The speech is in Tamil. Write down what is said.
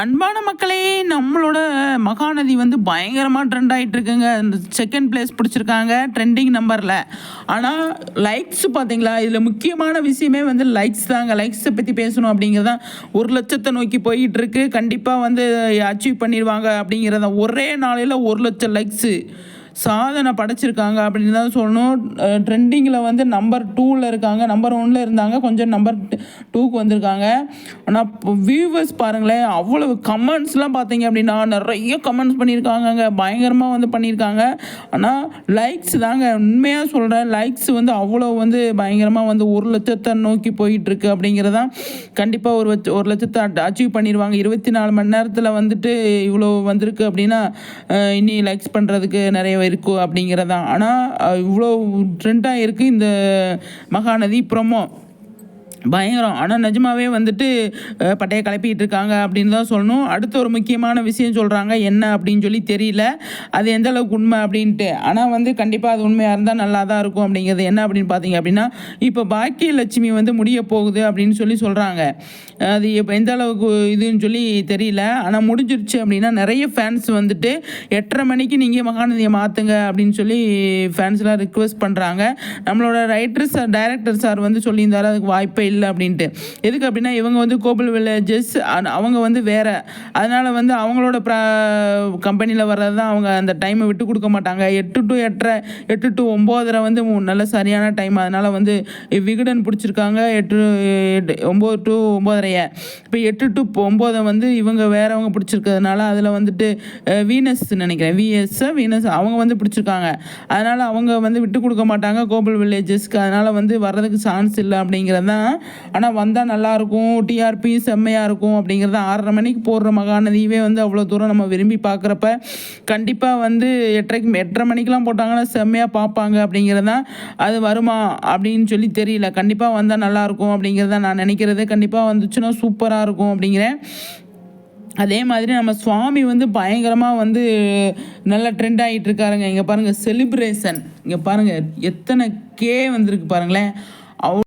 அன்பான மக்களே, நம்மளோட மகாநதி வந்து பயங்கரமாக ட்ரெண்ட் ஆகிட்டு இருக்குங்க. இந்த செகண்ட் பிளேஸ் பிடிச்சிருக்காங்க ட்ரெண்டிங் நம்பரில். ஆனால் லைக்ஸ் பார்த்தீங்களா, இதில் முக்கியமான விஷயமே வந்து லைக்ஸ் தாங்க. லைக்ஸை பற்றி பேசணும் அப்படிங்கிறது தான் 1,00,000 நோக்கி போயிட்டு இருக்கு. கண்டிப்பாக வந்து அச்சீவ் பண்ணிடுவாங்க அப்படிங்கிறத. ஒரே நாளையில் 1,00,000 லைக்ஸு சாதனை படைச்சிருக்காங்க அப்படின்னு தான் சொல்லணும். ட்ரெண்டிங்கில் வந்து நம்பர் 2ல் இருக்காங்க. நம்பர் 1ல் இருந்தாங்க, கொஞ்சம் நம்பர் 2க்கு வந்திருக்காங்க. ஆனால் இப்போ வியூவர்ஸ் பாருங்களேன், அவ்வளவு கமெண்ட்ஸ்லாம் பார்த்தீங்க அப்படின்னா நிறைய கமெண்ட்ஸ் பண்ணியிருக்காங்கங்க. பயங்கரமாக வந்து பண்ணியிருக்காங்க. ஆனால் லைக்ஸ் தாங்க, உண்மையாக சொல்கிறேன், லைக்ஸ் வந்து அவ்வளோ வந்து பயங்கரமாக வந்து 1,00,000 நோக்கி போயிட்டுருக்கு அப்படிங்கிறதான். கண்டிப்பாக 1,00,000 அச்சீவ் பண்ணிடுவாங்க. 24 மணி நேரத்தில் வந்துட்டு இவ்வளோ வந்திருக்கு அப்படின்னா இனி லைக்ஸ் பண்ணுறதுக்கு நிறைய இருக்கும் அப்படிங்கிறதான். ஆனால் இவ்வளோ ட்ரெண்டாக இருக்குது இந்த மகாநதி ப்ரோமோ, பயங்கரம். ஆனால் நிஜமாவே வந்துட்டு பட்டையை கிளப்பிட்டு இருக்காங்க அப்படின்னு தான் சொல்லணும். அடுத்த ஒரு முக்கியமான விஷயம் சொல்கிறாங்க, என்ன அப்படின்னு சொல்லி தெரியல, அது எந்த அளவுக்கு உண்மை அப்படின்ட்டு. ஆனால் வந்து கண்டிப்பாக அது உண்மையாக இருந்தால் நல்லா தான் இருக்கும் அப்படிங்கிறது. என்ன அப்படின்னு பார்த்தீங்க அப்படின்னா, இப்போ பாக்கியலட்சுமி வந்து முடிய போகுது அப்படின்னு சொல்லி சொல்கிறாங்க. அது இப்போ எந்த அளவுக்கு இதுன்னு சொல்லி தெரியல. ஆனால் முடிஞ்சிருச்சு அப்படின்னா நிறைய ஃபேன்ஸ் வந்துட்டு 8:30 மணிக்கு நீங்கள் மகாநதியை மாற்றுங்க அப்படின்னு சொல்லி ஃபேன்ஸ்லாம் ரிக்வெஸ்ட் பண்ணுறாங்க. நம்மளோட ரைட்டர் சார், டைரக்டர் சார் வந்து சொல்லியிருந்தாரு அதுக்கு வாய்ப்பே இல்லை அப்படின்ட்டு. எதுக்கு அப்படின்னா, இவங்க வந்து கோகுல் வில்லேஜஸ், அவங்க வந்து வேறு, அதனால் வந்து அவங்களோட கம்பெனியில் வர்றது தான். அவங்க அந்த டைமை விட்டு கொடுக்க மாட்டாங்க. 8 to 8:30, 8 to 9:30 வந்து நல்ல சரியான டைம். அதனால் வந்து விகடன் பிடிச்சிருக்காங்க 9 to 9:30. இப்போ 8 to 9 வந்து இவங்க வேறவங்க பிடிச்சிருக்கிறதுனால அதில் வந்துட்டு வீனஸ் நினைக்கிறேன், வீனஸ் அவங்க வந்து பிடிச்சிருக்காங்க. அதனால் அவங்க வந்து விட்டு கொடுக்க மாட்டாங்க கோகுல் வில்லேஜஸ்க்கு. அதனால் வந்து வர்றதுக்கு சான்ஸ் இல்லை அப்படிங்கிறது தான். ஆனால் வந்தால் நல்லாயிருக்கும், டிஆர்பி செம்மையாக இருக்கும் அப்படிங்கிறது. 6:30 மணிக்கு போடுற மகாநதியவே வந்து அவ்வளோ தூரம் நம்ம விரும்பி பார்க்குறப்ப கண்டிப்பாக வந்து 8:30 மணிக்கெலாம் போட்டாங்கன்னா செம்மையாக பார்ப்பாங்க அப்படிங்கிறது தான். அது வருமா அப்படின்னு சொல்லி தெரியல. கண்டிப்பாக வந்தால் நல்லாயிருக்கும் அப்படிங்கிறத நான் நினைக்கிறது. கண்டிப்பாக வந்துச்சுன்னா சூப்பராக இருக்கும் அப்படிங்கிறேன். அதே மாதிரி நம்ம சுவாமி வந்து பயங்கரமாக வந்து நல்லா ட்ரெண்ட் ஆகிட்டு இருக்காருங்க. இங்கே பாருங்கள் செலிப்ரேஷன், இங்கே பாருங்கள் எத்தனை வந்திருக்கு பாருங்களேன்.